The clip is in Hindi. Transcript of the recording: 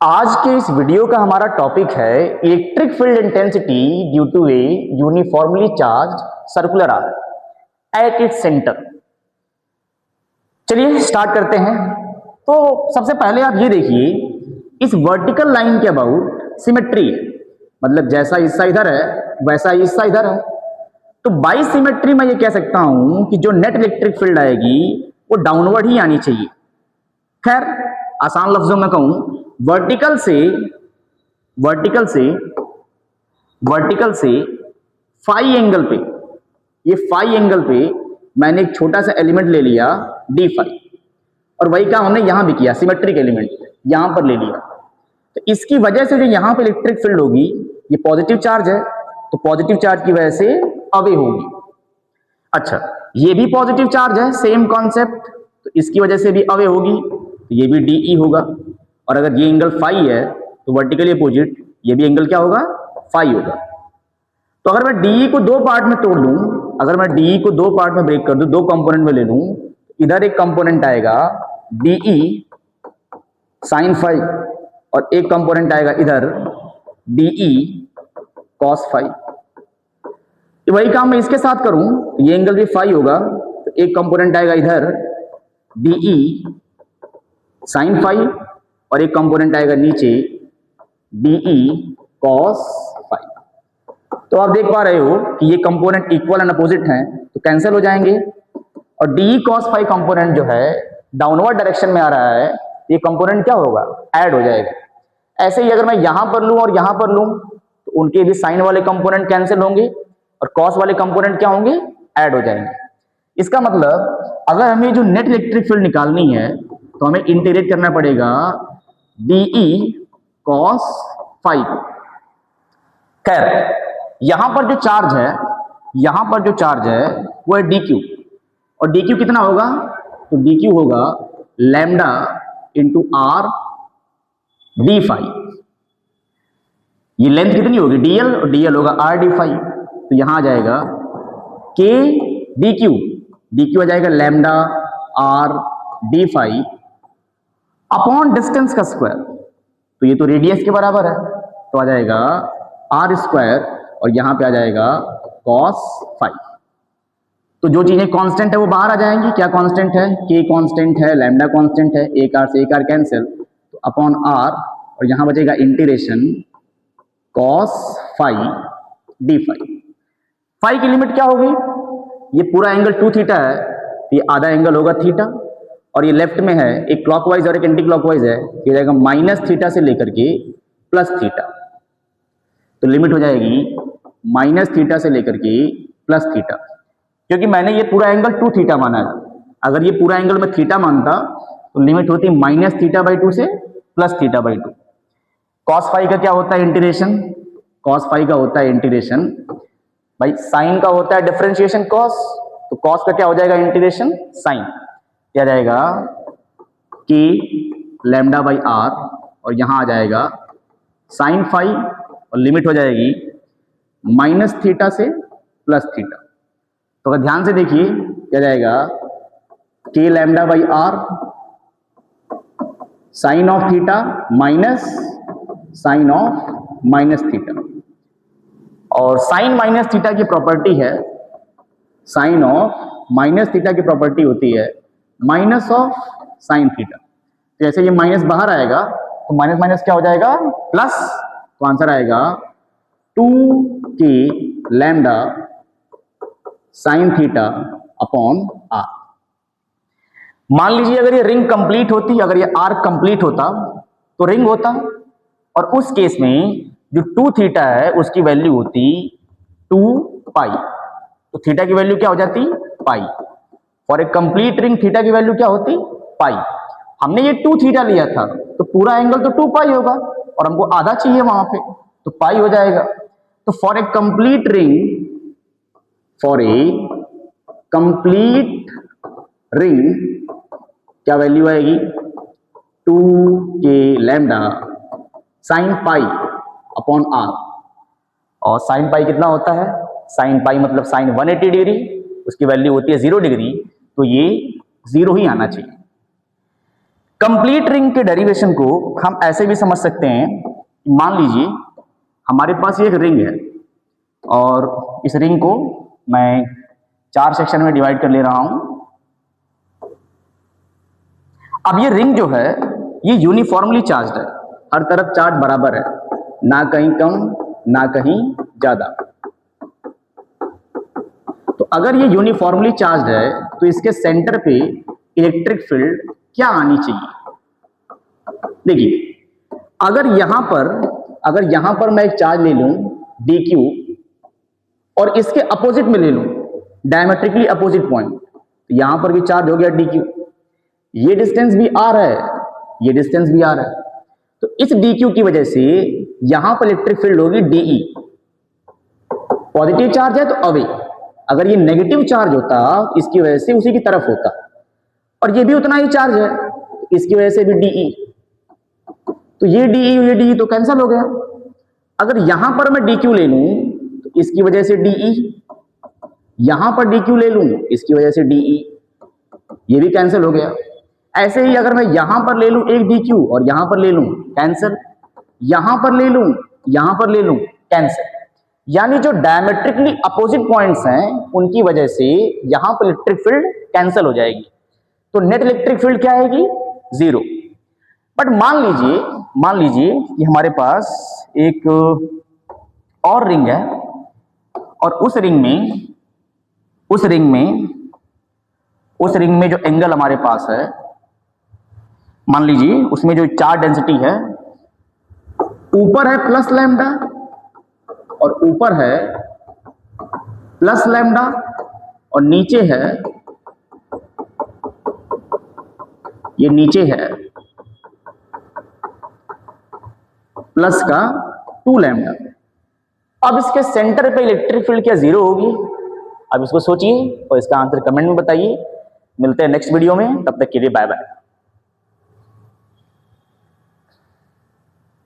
आज के इस वीडियो का हमारा टॉपिक है electric field intensity due to a uniformly charged circular arc at its centre. चलिए स्टार्ट करते हैं। तो सबसे पहले आप ये देखिए, इस वर्टिकल लाइन के अबाउट सिमेट्री, मतलब जैसा हिस्सा इधर है वैसा हिस्सा इधर है। तो बाई सिमेट्री में ये कह सकता हूं कि जो नेट इलेक्ट्रिक फील्ड आएगी वो डाउनवर्ड ही आनी चाहिए। खैर आसान लफ्जों में कहूं, वर्टिकल से फाई एंगल पे, ये फाई एंगल पे मैंने एक छोटा सा एलिमेंट ले लिया डी फाई, और वही काम हमने यहां भी किया, सिमेट्रिक एलिमेंट यहां पर ले लिया। तो इसकी वजह से जो यहां पे इलेक्ट्रिक फील्ड होगी, ये पॉजिटिव चार्ज है तो पॉजिटिव चार्ज की वजह से अवे होगी। अच्छा, ये भी पॉजिटिव चार्ज है, सेम कॉन्सेप्ट, तो इसकी वजह से भी अवे होगी, तो ये भी डीई होगा। और अगर ये एंगल फाई है तो वर्टिकली अपोजिट ये भी एंगल क्या होगा, फाई होगा। तो अगर मैं डीई को दो पार्ट में तोड़ लूं, अगर मैं डीई को दो पार्ट में ब्रेक कर दूं, दो कंपोनेंट में ले लूं, इधर एक कंपोनेंट आएगा डीई साइन फाई और एक कंपोनेंट आएगा इधर डीई कॉस फाई। तो वही काम मैं इसके साथ करूं तो ये एंगल भी फाई होगा, तो एक कंपोनेंट आएगा इधर डीई साइन फाई और एक कंपोनेंट आएगा नीचे डीई कॉस फाई। तो आप देख पा रहे हो कि ये कंपोनेंट इक्वल एंड अपोजिट हैं, तो कैंसिल हो जाएंगे, और डीई कॉस फाई कंपोनेंट जो है डाउनवर्ड डायरेक्शन में आ रहा है, ये कंपोनेंट क्या होगा, ऐड हो जाएगा। ऐसे ही अगर मैं यहां पर लूं और यहां पर लूं तो उनके भी साइन वाले कंपोनेंट कैंसिल होंगे और कॉस वाले कंपोनेंट क्या होंगे, ऐड हो जाएंगे। इसका मतलब अगर हमें जो नेट इलेक्ट्रिक फील्ड निकालनी है तो हमें इंटीग्रेट करना पड़ेगा डीई कॉस फाई को। खैर यहां पर जो चार्ज है वो है डीक्यू, और डीक्यू कितना होगा, तो डीक्यू होगा lambda into r d phi. ये लेंथ कितनी होगी डीएल, और डीएल होगा आर डी फाई। तो यहां आ जाएगा के डीक्यू आ जाएगा lambda r d phi upon distance का स्क्वायर, तो ये तो रेडियस के बराबर है, तो आ जाएगा आर स्क्वायर और यहां पे आ जाएगा कॉस फाई। तो जो चीजें कांस्टेंट है वो बाहर आ जाएंगी। क्या कांस्टेंट है, के कांस्टेंट है, लैम्डा कांस्टेंट है, एक आर से एक आर कैंसिल, तो अपॉन आर और यहां बचेगा integration cos phi d phi. Phi की लिमिट क्या होगी, ये पूरा एंगल 2 थीटा है, तो ये आधा एंगल होगा थीटा, और ये लेफ्ट में है एक क्लॉकवाइज और एक एंटी क्लॉकवाइज है, ये जाएगा माइनस थीटा से लेकर के प्लस थीटा। तो लिमिट हो जाएगी माइनस थीटा से लेकर के प्लस थीटा, क्योंकि मैंने ये पूरा एंगल 2 थीटा माना है। अगर ये पूरा एंगल मैं थीटा मानता तो लिमिट होती माइनस थीटा बाई 2 से plus theta by 2। Cos phi का क्या होता है इंटीग्रेशन, कॉस फाई का होता है इंटीग्रेशन भाई, साइन का होता है डिफरेंशिएशन कॉस, तो कॉस का क्या हो जाएगा इंटीग्रेशन साइन, क्या जाएगा के लैम्डा बाई आर और यहां आ जाएगा साइन फाई, और लिमिट हो जाएगी माइनस थीटा से प्लस थीटा। तो अगर ध्यान से देखिए क्या जाएगा, k lambda by r sine of theta minus sine of minus theta, और साइन माइनस थीटा की प्रॉपर्टी है, साइन ऑफ माइनस थीटा की प्रॉपर्टी होती है माइनस ऑफ साइन थीटा। तो जैसे ये माइनस बाहर आएगा तो माइनस माइनस क्या हो जाएगा प्लस, तो आंसर आएगा 2k lambda sine theta upon r. मान लीजिए अगर ये रिंग कंप्लीट होती, अगर ये आर्क कंप्लीट होता तो रिंग होता, और उस केस में जो 2 थीटा है उसकी वैल्यू होती 2 पाई, तो थीटा की वैल्यू क्या हो जाती pi. For a complete ring theta की वैल्यू क्या होती पाई। हमने ये 2 थीटा लिया था तो पूरा एंगल तो 2 पाई होगा, और हमको आधा चाहिए वहां पे, तो पाई हो जाएगा। तो फॉर ए कंप्लीट रिंग क्या वैल्यू आएगी 2k lambda sine pi upon r, और साइन पाई कितना होता है, साइन पाई मतलब साइन 180 डिग्री, उसकी वैल्यू होती है 0 डिग्री, तो ये 0 ही आना चाहिए। कंप्लीट रिंग के डेरिवेशन को हम ऐसे भी समझ सकते हैं। मान लीजिए हमारे पास ये एक रिंग है और इस रिंग को मैं 4 सेक्शन में डिवाइड कर ले रहा हूं। अब ये रिंग जो है ये यूनिफॉर्मली चार्ज्ड है, हर तरफ चार्ज बराबर है, ना कहीं कम ना कहीं ज्यादा। तो अगर ये यूनिफॉर्मली चार्ज्ड है तो इसके सेंटर पे इलेक्ट्रिक फील्ड क्या आनी चाहिए? देखिए अगर यहां पर मैं एक चार्ज ले लूं dq और इसके अपोजिट में ले लूं डायमेट्रिकली अपोजिट पॉइंट, तो यहां पर भी चार्ज हो गया dq, ये डिस्टेंस भी r है, ये डिस्टेंस भी r है, तो इस dq की वजह से यहां पर इलेक्ट्रिक फील्ड होगी de। पॉजिटिव चार्ज है तो अवे, अगर ये नेगेटिव चार्ज होता इसकी वजह से उसी की तरफ होता, और ये भी उतना ही चार्ज है इसकी वजह से भी de, तो ये de तो कैंसिल हो गया। अगर यहां पर मैं dq ले लूं तो इसकी वजह से de, यहां पर dq ले लूं इसकी वजह से de, ये भी कैंसिल हो गया। ऐसे ही अगर मैं यहां पर ले लूं एक dq और यहां पर ले लूं कैंसिल, यहां पर ले लूं यहां पर ले लूं कैंसिल, यानी जो डायमेट्रिकली अपोजिट पॉइंट्स हैं उनकी वजह से यहां पर इलेक्ट्रिक फील्ड कैंसिल हो जाएगी, तो नेट इलेक्ट्रिक फील्ड क्या आएगी? 0। बट मान लीजिए कि हमारे पास एक और रिंग है और उस रिंग में जो एंगल हमारे पास है, मान लीजिए उसमें जो चार्ज डेंसिटी है ऊपर है प्लस लैम्डा और ऊपर है प्लस लैम्डा और नीचे है, ये नीचे है प्लस का 2 लैम्डा। अब इसके सेंटर पे इलेक्ट्रिक फील्ड क्या 0 होगी? अब इसको सोचिए और इसका आंसर कमेंट में बताइए। मिलते हैं नेक्स्ट वीडियो में, तब तक के लिए बाय बाय।